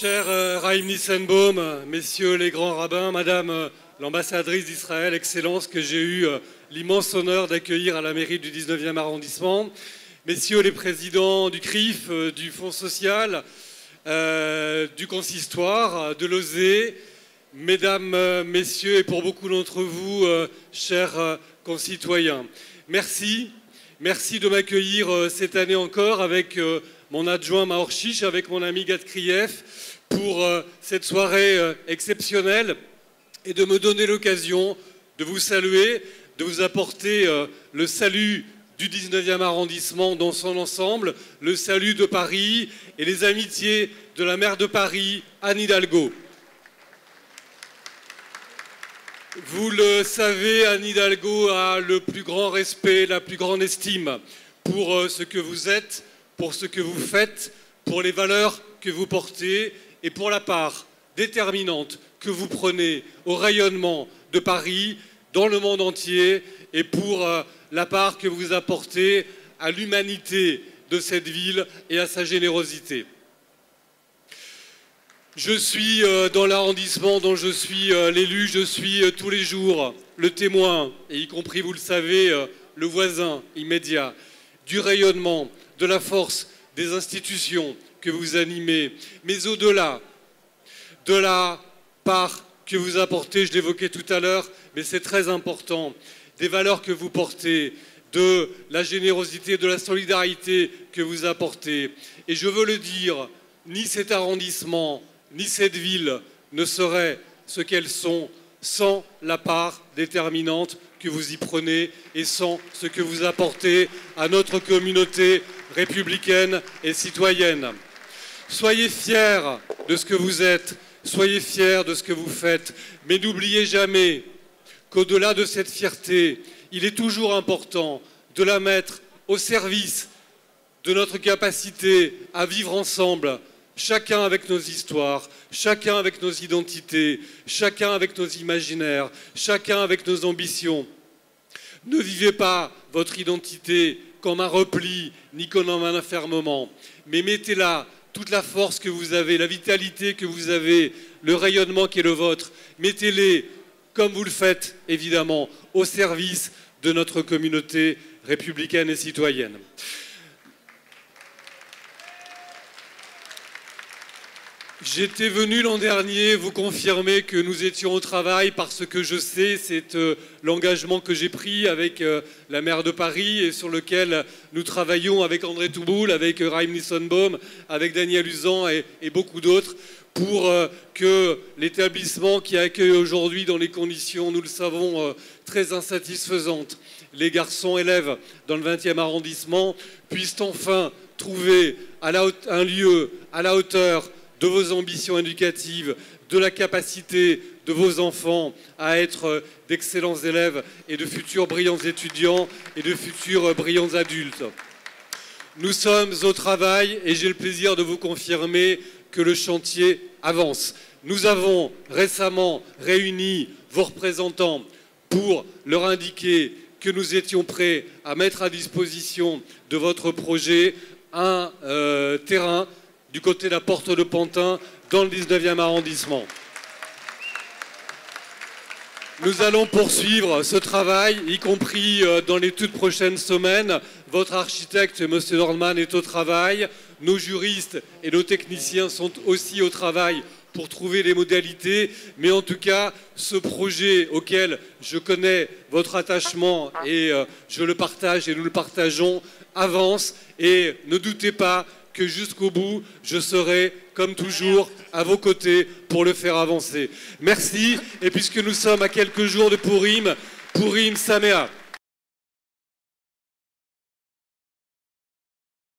Cher Chaim Nissenbaum, messieurs les grands rabbins, madame l'ambassadrice d'Israël, Excellence, que j'ai eu l'immense honneur d'accueillir à la mairie du 19e arrondissement, messieurs les présidents du CRIF, du Fonds social, du consistoire, de l'OSE, mesdames, messieurs, et pour beaucoup d'entre vous, chers concitoyens, merci de m'accueillir cette année encore avec mon adjoint Maor Chiche, avec mon ami Gad Kriev, pour cette soirée exceptionnelle et de me donner l'occasion de vous saluer, de vous apporter le salut du 19e arrondissement dans son ensemble, le salut de Paris et les amitiés de la maire de Paris, Anne Hidalgo. Vous le savez, Anne Hidalgo a le plus grand respect, la plus grande estime pour ce que vous êtes, pour ce que vous faites, pour les valeurs que vous portez et pour la part déterminante que vous prenez au rayonnement de Paris dans le monde entier et pour la part que vous apportez à l'humanité de cette ville et à sa générosité. Je suis dans l'arrondissement dont je suis l'élu, je suis tous les jours le témoin, et y compris, vous le savez, le voisin immédiat, du rayonnement, de la force des institutions que vous animez, mais au-delà de la part que vous apportez, je l'évoquais tout à l'heure, mais c'est très important, des valeurs que vous portez, de la générosité, de la solidarité que vous apportez. Et je veux le dire, ni cet arrondissement, ni cette ville ne seraient ce qu'elles sont sans la part déterminante que vous y prenez et sans ce que vous apportez à notre communauté républicaine et citoyenne. Soyez fiers de ce que vous êtes, soyez fiers de ce que vous faites, mais n'oubliez jamais qu'au-delà de cette fierté, il est toujours important de la mettre au service de notre capacité à vivre ensemble, chacun avec nos histoires, chacun avec nos identités, chacun avec nos imaginaires, chacun avec nos ambitions. Ne vivez pas votre identité comme un repli, ni comme un enfermement, mais mettez là toute la force que vous avez, la vitalité que vous avez, le rayonnement qui est le vôtre, mettez-les, comme vous le faites évidemment, au service de notre communauté républicaine et citoyenne. J'étais venu l'an dernier vous confirmer que nous étions au travail parce que je sais, c'est l'engagement que j'ai pris avec la maire de Paris et sur lequel nous travaillons avec André Touboul, avec Chaim Nissenbaum, avec Daniel Uzan et beaucoup d'autres pour que l'établissement qui accueille aujourd'hui dans les conditions, nous le savons, très insatisfaisantes, les garçons élèves dans le 20e arrondissement puissent enfin trouver un lieu à la hauteur de vos ambitions éducatives, de la capacité de vos enfants à être d'excellents élèves et de futurs brillants étudiants et de futurs brillants adultes. Nous sommes au travail et j'ai le plaisir de vous confirmer que le chantier avance. Nous avons récemment réuni vos représentants pour leur indiquer que nous étions prêts à mettre à disposition de votre projet un terrain du côté de la porte de Pantin, dans le 19e arrondissement. Nous allons poursuivre ce travail, y compris dans les toutes prochaines semaines. Votre architecte, M. Nordman, est au travail. Nos juristes et nos techniciens sont aussi au travail pour trouver les modalités. Mais en tout cas, ce projet auquel je connais votre attachement et je le partage et nous le partageons, avance. Et ne doutez pas que jusqu'au bout, je serai, comme toujours, à vos côtés pour le faire avancer. Merci, et puisque nous sommes à quelques jours de Purim, Purim Sameach.